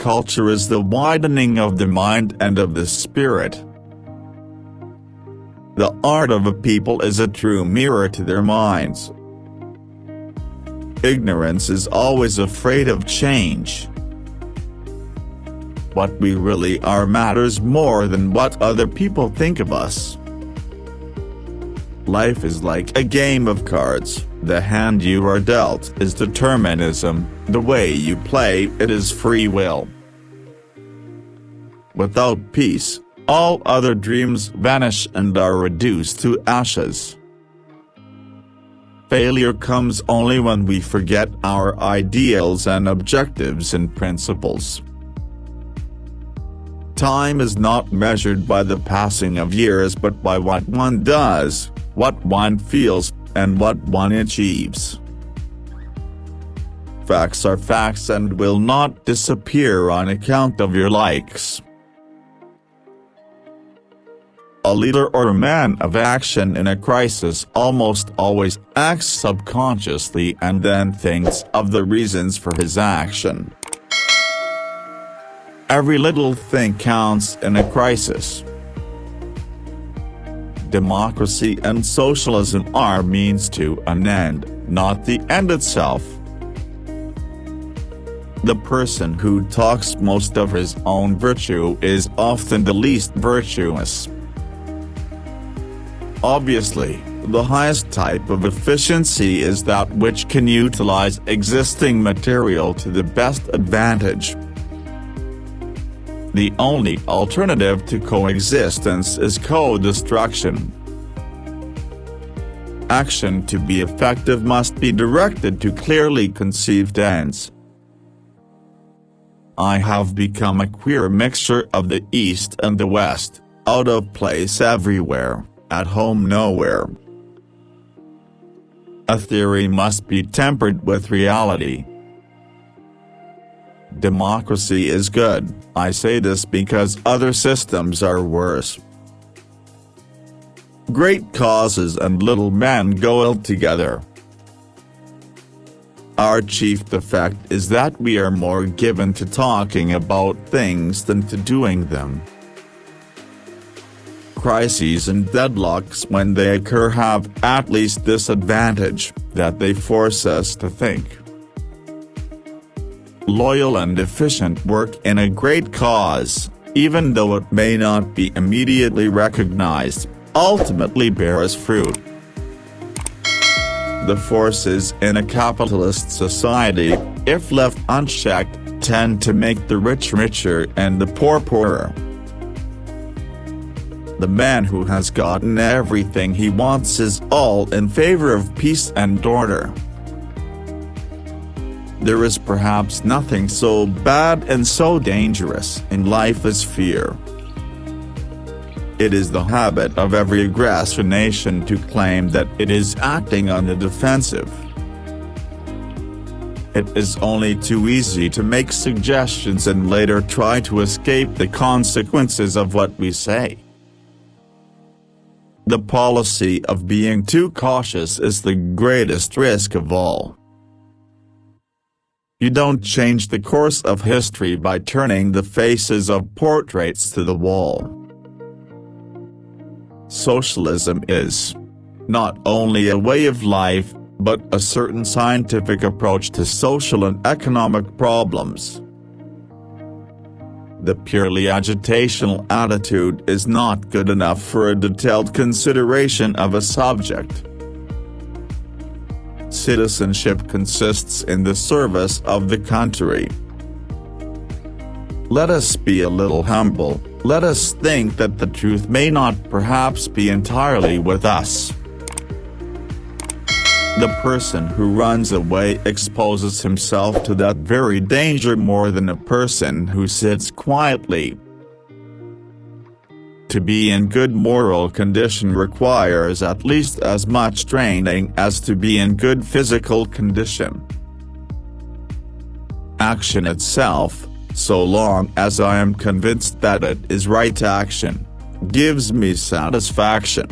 culture is the widening of the mind and of the spirit. The art of a people is a true mirror to their minds. Ignorance is always afraid of change. What we really are matters more than what other people think of us. Life is like a game of cards. The hand you are dealt is determinism, the way you play it is free will. Without peace, all other dreams vanish and are reduced to ashes. Failure comes only when we forget our ideals and objectives and principles. Time is not measured by the passing of years but by what one does, what one feels, and what one achieves. Facts are facts and will not disappear on account of your likes. A leader or a man of action in a crisis almost always acts subconsciously and then thinks of the reasons for his action. Every little thing counts in a crisis. Democracy and socialism are means to an end, not the end itself. The person who talks most of his own virtue is often the least virtuous. Obviously, the highest type of efficiency is that which can utilize existing material to the best advantage. The only alternative to coexistence is co-destruction. Action to be effective must be directed to clearly conceived ends. I have become a queer mixture of the East and the West, out of place everywhere, at home nowhere. A theory must be tempered with reality. Democracy is good. I say this because other systems are worse. Great causes and little men go ill together. Our chief defect is that we are more given to talking about things than to doing them. Crises and deadlocks when they occur have at least this advantage, that they force us to think. Loyal and efficient work in a great cause, even though it may not be immediately recognized, ultimately bears fruit. The forces in a capitalist society, if left unchecked, tend to make the rich richer and the poor poorer. The man who has gotten everything he wants is all in favor of peace and order. There is perhaps nothing so bad and so dangerous in life as fear. It is the habit of every aggressor nation to claim that it is acting on the defensive. It is only too easy to make suggestions and later try to escape the consequences of what we say. The policy of being too cautious is the greatest risk of all. You don't change the course of history by turning the faces of portraits to the wall. Socialism is not only a way of life, but a certain scientific approach to social and economic problems. The purely agitational attitude is not good enough for a detailed consideration of a subject. Citizenship consists in the service of the country. Let us be a little humble, let us think that the truth may not perhaps be entirely with us. The person who runs away exposes himself to that very danger more than a person who sits quietly. To be in good moral condition requires at least as much training as to be in good physical condition. Action itself, so long as I am convinced that it is right action, gives me satisfaction.